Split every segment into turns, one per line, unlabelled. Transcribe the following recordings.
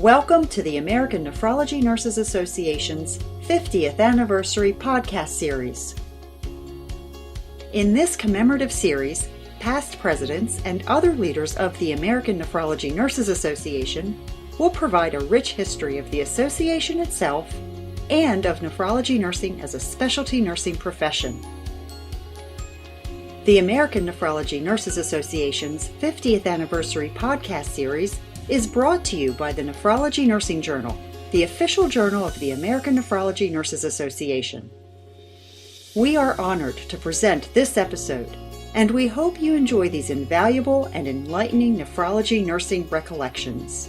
Welcome to the American Nephrology Nurses Association's 50th Anniversary podcast series. In this commemorative series, past presidents and other leaders of the American Nephrology Nurses Association will provide a rich history of the association itself and of nephrology nursing as a specialty nursing profession. The American Nephrology Nurses Association's 50th Anniversary podcast series is brought to you by the Nephrology Nursing Journal, the official journal of the American Nephrology Nurses Association. We are honored to present this episode, and we hope you enjoy these invaluable and enlightening nephrology nursing recollections.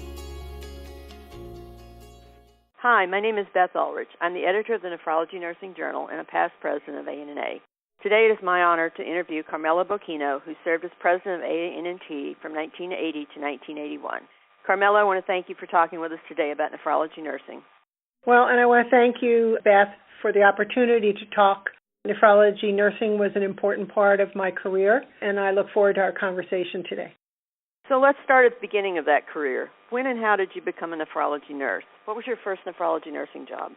Hi, my name is Beth Ulrich. I'm the editor of the Nephrology Nursing Journal and a past president of AANNT. Today it is my honor to interview Carmella Bocchino, who served as president of AANNT from 1980 to 1981. Carmella, I want to thank you for talking with us today about nephrology nursing.
Well, and I want to thank you, Beth, for the opportunity to talk. Nephrology nursing was an important part of my career, and I look forward to our conversation today.
So let's start at the beginning of that career. When and how did you become a nephrology nurse? What was your first nephrology nursing job?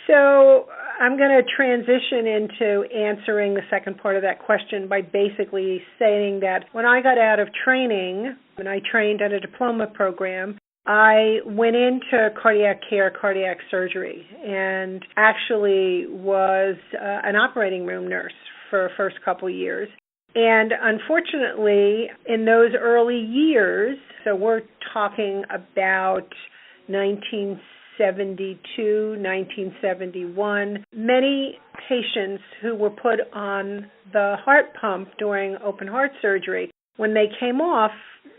So I'm going to transition into answering the second part of that question by basically saying that when I got out of training, when I trained at a diploma program, I went into cardiac care, cardiac surgery, and actually was an operating room nurse for the first couple years. And unfortunately, in those early years, so we're talking about 1972, 1971, many patients who were put on the heart pump during open heart surgery, when they came off,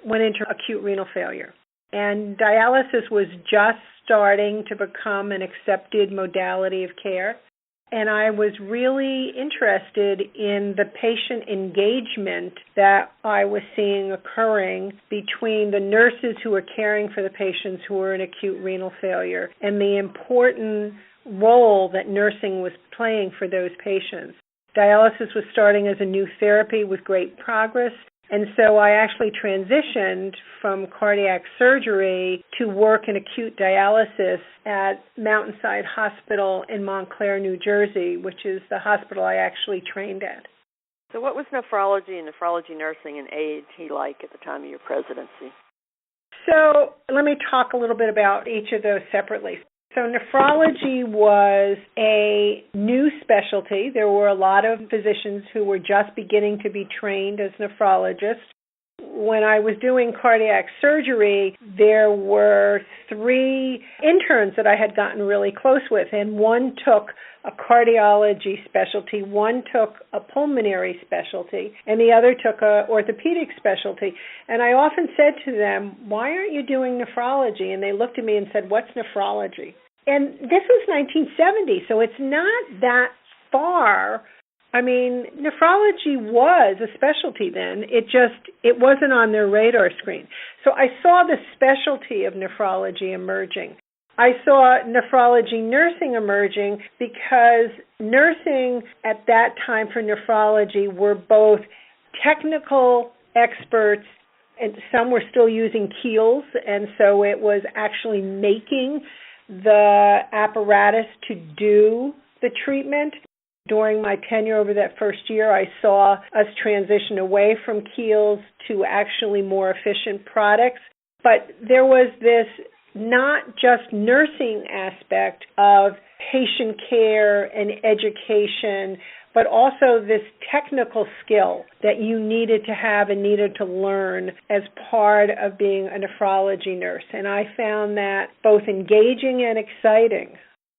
went into acute renal failure. And dialysis was just starting to become an accepted modality of care. And I was really interested in the patient engagement that I was seeing occurring between the nurses who were caring for the patients who were in acute renal failure and the important role that nursing was playing for those patients. Dialysis was starting as a new therapy with great progress, and so I actually transitioned from cardiac surgery to work in acute dialysis at Mountainside Hospital in Montclair, New Jersey, which is the hospital I actually trained at.
So what was nephrology and nephrology nursing in AANT like at the time of your presidency?
So let me talk a little bit about each of those separately. So nephrology was a new specialty. There were a lot of physicians who were just beginning to be trained as nephrologists. When I was doing cardiac surgery, there were 3 interns that I had gotten really close with, and one took a cardiology specialty, one took a pulmonary specialty, and the other took an orthopedic specialty. And I often said to them, "Why aren't you doing nephrology?" And they looked at me and said, "What's nephrology?" And this was 1970, so it's not that far. I mean, nephrology was a specialty then. It wasn't on their radar screen. So I saw the specialty of nephrology emerging. I saw nephrology nursing emerging because nursing at that time for nephrology were both technical experts, and some were still using keels, and so it was actually making the apparatus to do the treatment. During my tenure over that first year, I saw us transition away from keels to actually more efficient products. But there was this not just nursing aspect of patient care and education, but also this technical skill that you needed to have and needed to learn as part of being a nephrology nurse. And I found that both engaging and exciting.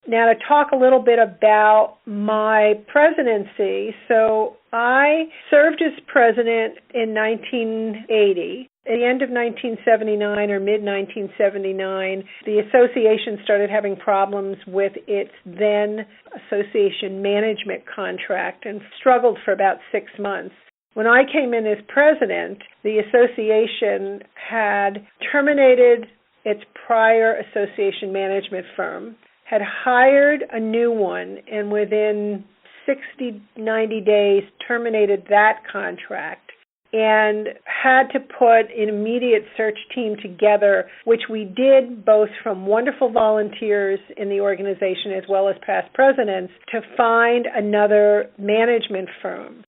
Now to talk a little bit about my presidency. So I served as president in 1980. At the end of 1979 or mid-1979, the association started having problems with its then association management contract and struggled for about 6 months. When I came in as president, the association had terminated its prior association management firm, had hired a new one, and within 60, 90 days terminated that contract. and had to put an immediate search team together, which we did both from wonderful volunteers in the organization as well as past presidents, to find another management firm.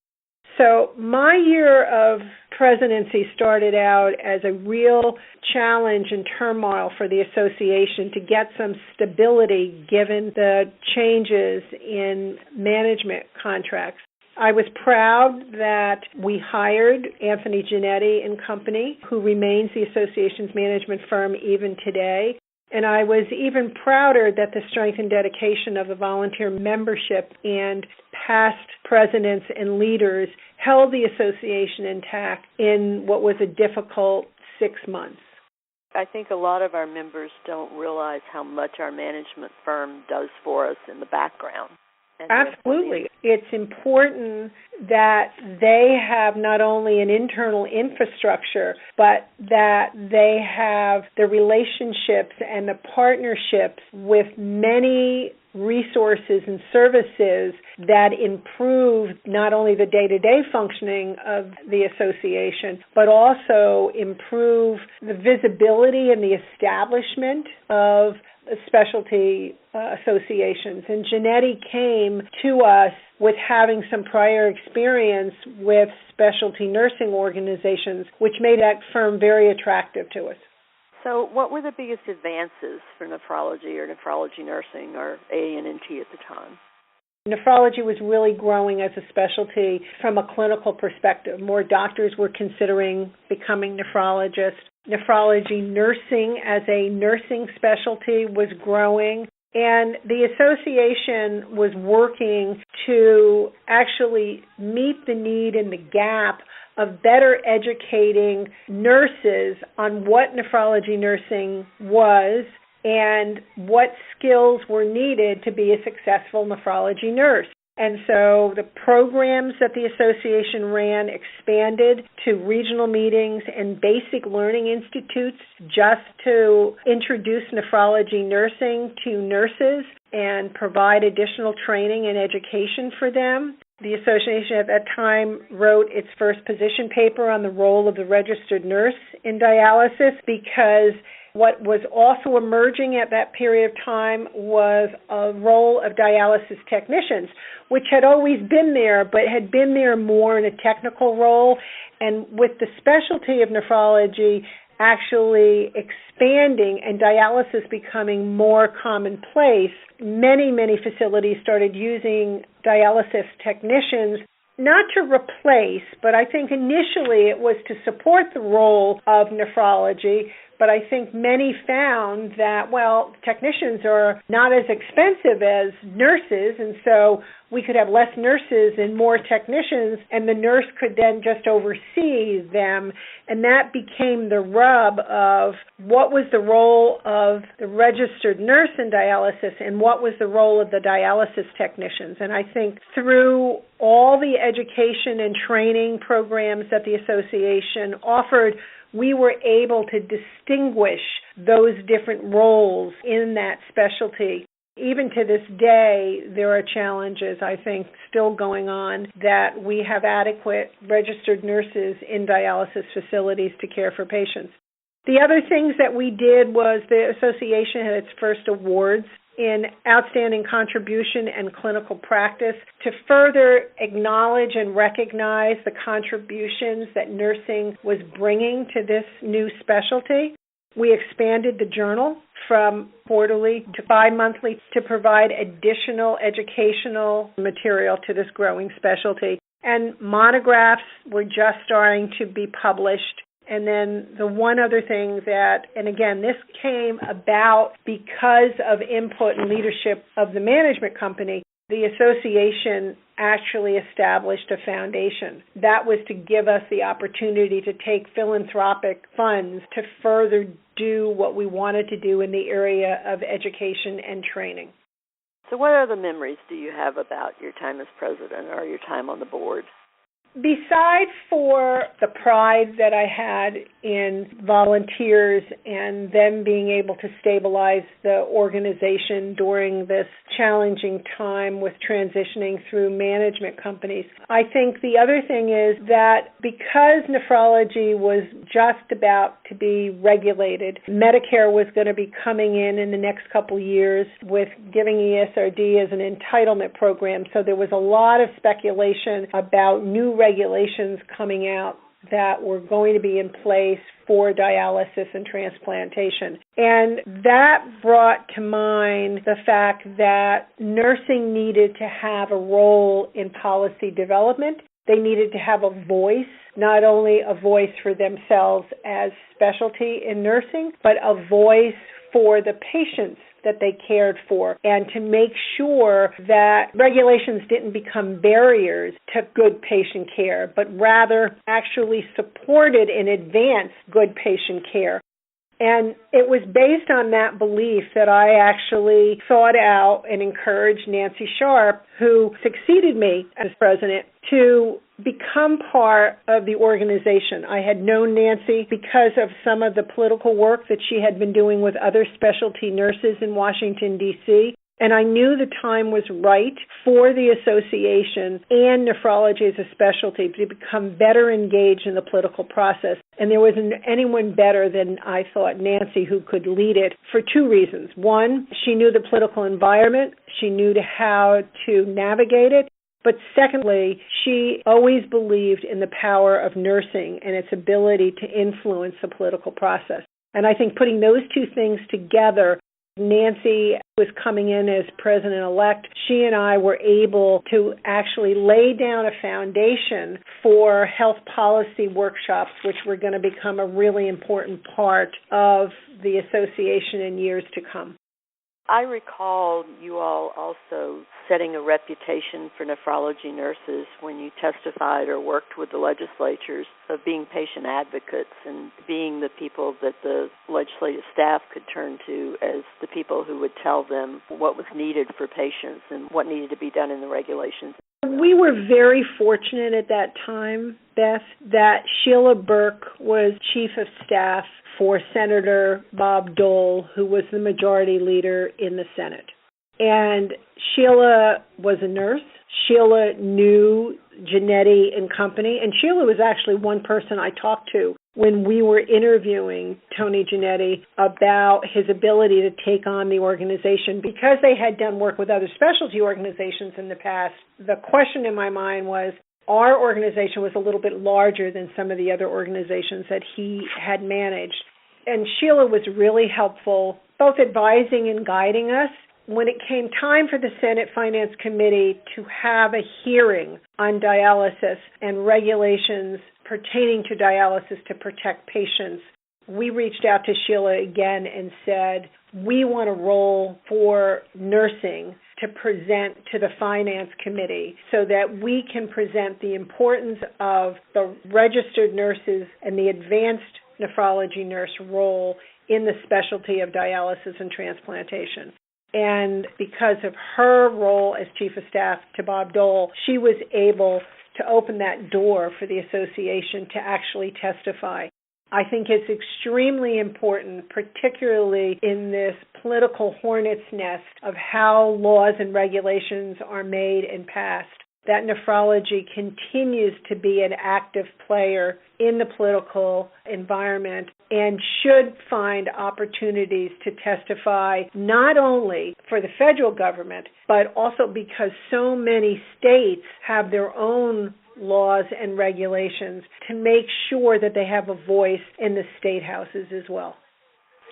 So my year of presidency started out as a real challenge and turmoil for the association to get some stability given the changes in management contracts. I was proud that we hired Anthony Jannetti and Company, who remains the association's management firm even today. And I was even prouder that the strength and dedication of the volunteer membership and past presidents and leaders held the association intact in what was a difficult 6 months.
I think a lot of our members don't realize how much our management firm does for us in the background.
Absolutely. It's important that they have not only an internal infrastructure, but that they have the relationships and the partnerships with many resources and services that improve not only the day-to-day functioning of the association, but also improve the visibility and the establishment of specialty associations. And Jannetti came to us with having some prior experience with specialty nursing organizations, which made that firm very attractive to us.
So what were the biggest advances for nephrology or nephrology nursing or AANNT at the time?
Nephrology was really growing as a specialty from a clinical perspective. More doctors were considering becoming nephrologists. Nephrology nursing as a nursing specialty was growing, and the association was working to actually meet the need and the gap of better educating nurses on what nephrology nursing was and what skills were needed to be a successful nephrology nurse. And so the programs that the association ran expanded to regional meetings and basic learning institutes just to introduce nephrology nursing to nurses and provide additional training and education for them. The association at that time wrote its first position paper on the role of the registered nurse in dialysis, because what was also emerging at that period of time was a role of dialysis technicians, which had always been there, but had been there more in a technical role. And with the specialty of nephrology actually expanding and dialysis becoming more commonplace, many facilities started using dialysis technicians, not to replace, but I think initially it was to support the role of nephrology. But I think many found that, well, technicians are not as expensive as nurses, and so we could have less nurses and more technicians, and the nurse could then just oversee them. And that became the rub of what was the role of the registered nurse in dialysis and what was the role of the dialysis technicians. And I think through all the education and training programs that the association offered, we were able to distinguish those different roles in that specialty. Even to this day, there are challenges, I think, still going on that we have adequate registered nurses in dialysis facilities to care for patients. The other things that we did was the association had its first awards in outstanding contribution and clinical practice to further acknowledge and recognize the contributions that nursing was bringing to this new specialty. We expanded the journal from quarterly to bi-monthly to provide additional educational material to this growing specialty. And monographs were just starting to be published. And then the one other thing that, and again, this came about because of input and leadership of the management company, the association actually established a foundation. That was to give us the opportunity to take philanthropic funds to further do what we wanted to do in the area of education and training.
So what other memories do you have about your time as president or your time on the board?
Besides for the pride that I had in volunteers and them being able to stabilize the organization during this challenging time with transitioning through management companies, I think the other thing is that because nephrology was just about to be regulated, Medicare was going to be coming in the next couple years with giving ESRD as an entitlement program, so there was a lot of speculation about new regulations coming out that were going to be in place for dialysis and transplantation. And that brought to mind the fact that nursing needed to have a role in policy development. They needed to have a voice, not only a voice for themselves as specialty in nursing, but a voice for the patients that they cared for, and to make sure that regulations didn't become barriers to good patient care, but rather actually supported and advanced good patient care. And it was based on that belief that I actually sought out and encouraged Nancy Sharp, who succeeded me as president, to become part of the organization. I had known Nancy because of some of the political work that she had been doing with other specialty nurses in Washington, D.C., and I knew the time was right for the association and nephrology as a specialty to become better engaged in the political process. And there wasn't anyone better than, I thought, Nancy, who could lead it for two reasons. One, she knew the political environment. She knew how to navigate it. But secondly, she always believed in the power of nursing and its ability to influence the political process. And I think putting those two things together, Nancy was coming in as president-elect. She and I were able to actually lay down a foundation for health policy workshops, which were going to become a really important part of the association in years to come.
I recall you all also setting a reputation for nephrology nurses when you testified or worked with the legislatures of being patient advocates and being the people that the legislative staff could turn to as the people who would tell them what was needed for patients and what needed to be done in the regulations.
We were very fortunate at that time, Beth, that Sheila Burke was chief of staff for Senator Bob Dole, who was the majority leader in the Senate. And Sheila was a nurse. Sheila knew Jannetti and company, and Sheila was actually one person I talked to when we were interviewing Tony Jannetti about his ability to take on the organization. Because they had done work with other specialty organizations in the past, the question in my mind was, our organization was a little bit larger than some of the other organizations that he had managed. And Sheila was really helpful, both advising and guiding us. When it came time for the Senate Finance Committee to have a hearing on dialysis and regulations pertaining to dialysis to protect patients, we reached out to Sheila again and said, we want a role for nursing to present to the Finance Committee so that we can present the importance of the registered nurses and the advanced nephrology nurse role in the specialty of dialysis and transplantation. And because of her role as chief of staff to Bob Dole, she was able to open that door for the association to actually testify. I think it's extremely important, particularly in this political hornet's nest of how laws and regulations are made and passed, that nephrology continues to be an active player in the political environment and should find opportunities to testify not only for the federal government, but also because so many states have their own laws and regulations to make sure that they have a voice in the state houses as well.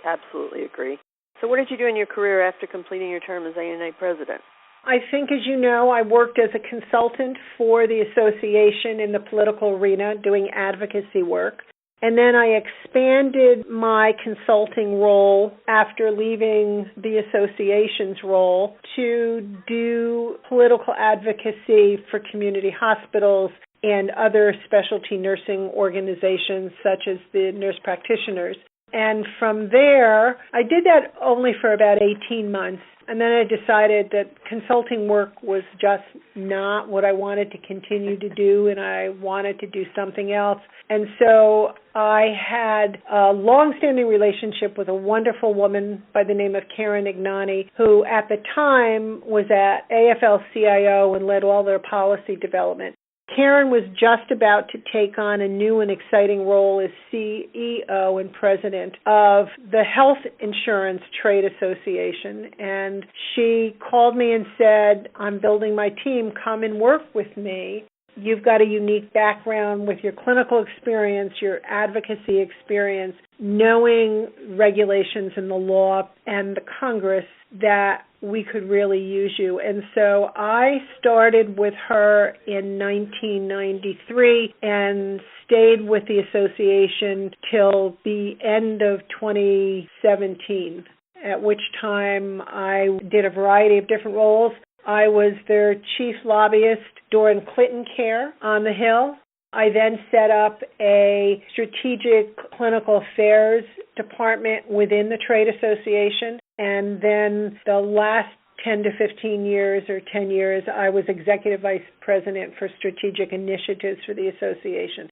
Absolutely agree. So what did you do in your career after completing your term as AANNT president?
I think, as you know, I worked as a consultant for the association in the political arena doing advocacy work. And then I expanded my consulting role after leaving the association's role to do political advocacy for community hospitals and other specialty nursing organizations such as the nurse practitioners. And from there, I did that only for about 18 months. And then I decided that consulting work was just not what I wanted to continue to do, and I wanted to do something else. And so I had a long-standing relationship with a wonderful woman by the name of Karen Ignani, who at the time was at AFL-CIO and led all their policy development. Karen was just about to take on a new and exciting role as CEO and president of the Health Insurance Trade Association. And she called me and said, I'm building my team, come and work with me. You've got a unique background with your clinical experience, your advocacy experience, knowing regulations and the law and the Congress, that we could really use you. And so I started with her in 1993 and stayed with the association till the end of 2017, at which time I did a variety of different roles. I was their chief lobbyist during Clinton Care on the Hill. I then set up a strategic clinical affairs department within the trade association. And then the last 10 to 15 years or 10 years, I was executive vice president for strategic initiatives for the association.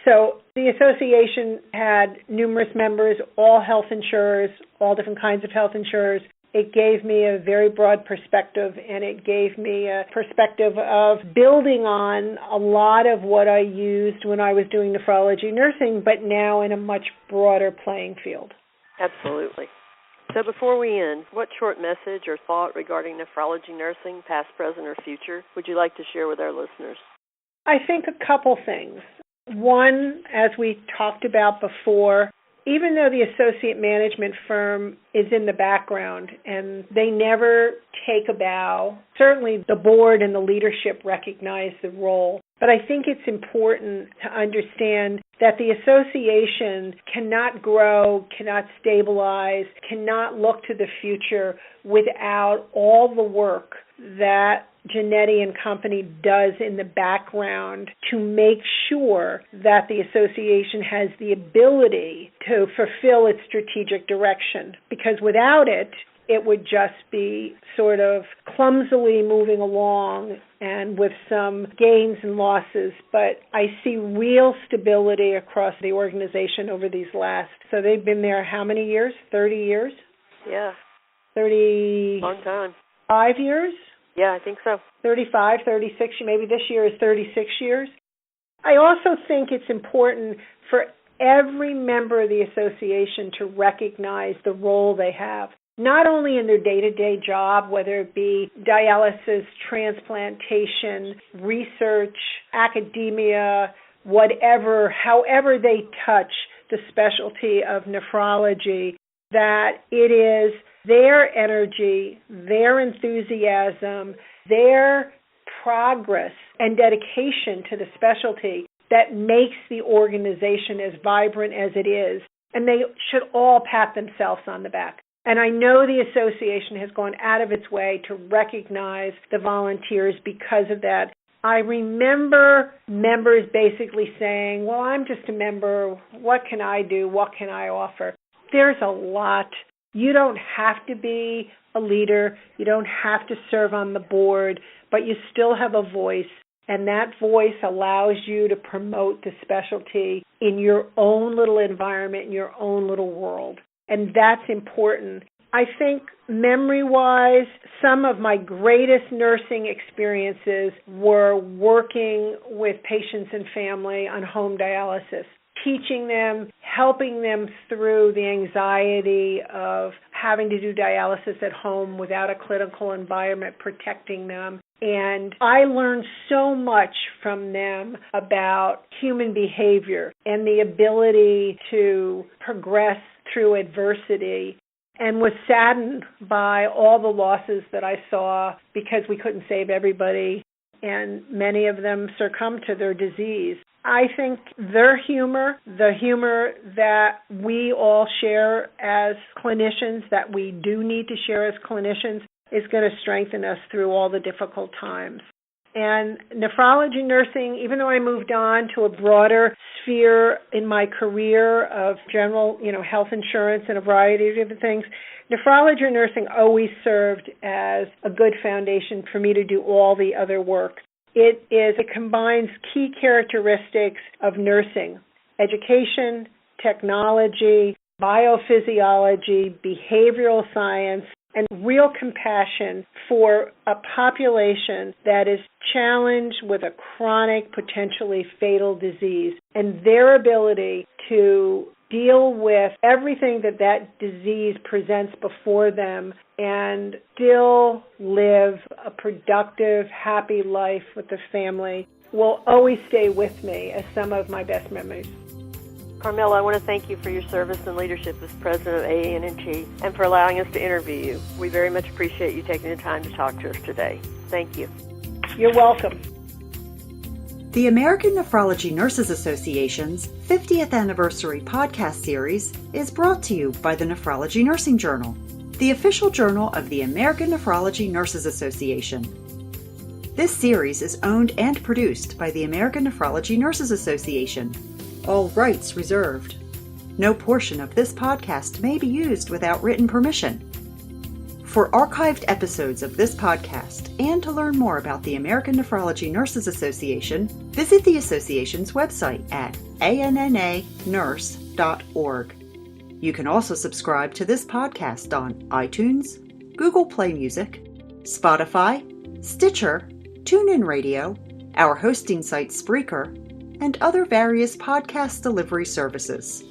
So the association had numerous members, all health insurers, all different kinds of health insurers. It gave me a very broad perspective, and it gave me a perspective of building on a lot of what I used when I was doing nephrology nursing, but now in a much broader playing field.
Absolutely. So before we end, what short message or thought regarding nephrology nursing, past, present, or future, would you like to share with our listeners?
I think a couple things. One, as we talked about before, even though the associate management firm is in the background and they never take a bow, certainly the board and the leadership recognize the role. But I think it's important to understand that the association cannot grow, cannot stabilize, cannot look to the future without all the work that Jannetti and Company does in the background to make sure that the association has the ability to fulfill its strategic direction. Because without it, it would just be sort of clumsily moving along and with some gains and losses. But I see real stability across the organization over these last, so they've been there how many years? 30 years?
Yeah.
30...
Long time.
5 years?
Yeah, I think so.
35, 36, maybe this year is 36 years. I also think it's important for every member of the association to recognize the role they have, not only in their day-to-day job, whether it be dialysis, transplantation, research, academia, whatever, however they touch the specialty of nephrology, that it is their energy, their enthusiasm, their progress and dedication to the specialty that makes the organization as vibrant as it is. And they should all pat themselves on the back. And I know the association has gone out of its way to recognize the volunteers because of that. I remember members basically saying, well, I'm just a member. What can I do? What can I offer? There's a lot. You don't have to be a leader. You don't have to serve on the board, but you still have a voice, and that voice allows you to promote the specialty in your own little environment, in your own little world, and that's important. I think memory-wise, some of my greatest nursing experiences were working with patients and family on home dialysis, teaching them, helping them through the anxiety of having to do dialysis at home without a clinical environment protecting them. And I learned so much from them about human behavior and the ability to progress through adversity, and was saddened by all the losses that I saw because we couldn't save everybody, and many of them succumbed to their disease. I think their humor, the humor that we all share as clinicians, that we do need to share as clinicians, is going to strengthen us through all the difficult times. And nephrology nursing, even though I moved on to a broader sphere in my career of general, health insurance and a variety of different things, nephrology nursing always served as a good foundation for me to do all the other work. It combines key characteristics of nursing: education, technology, biophysiology, behavioral science, and real compassion for a population that is challenged with a chronic, potentially fatal disease, and their ability to deal with everything that disease presents before them and still live a productive, happy life with the family will always stay with me as some of my best memories.
Carmella, I want to thank you for your service and leadership as president of AANNT and for allowing us to interview you. We very much appreciate you taking the time to talk to us today. Thank you.
You're welcome.
The American Nephrology Nurses Association's 50th anniversary podcast series is brought to you by the Nephrology Nursing Journal, the official journal of the American Nephrology Nurses Association. This series is owned and produced by the American Nephrology Nurses Association. All rights reserved. No portion of this podcast may be used without written permission. For archived episodes of this podcast and to learn more about the American Nephrology Nurses Association, visit the association's website at annanurse.org. You can also subscribe to this podcast on iTunes, Google Play Music, Spotify, Stitcher, TuneIn Radio, our hosting site Spreaker, and other various podcast delivery services.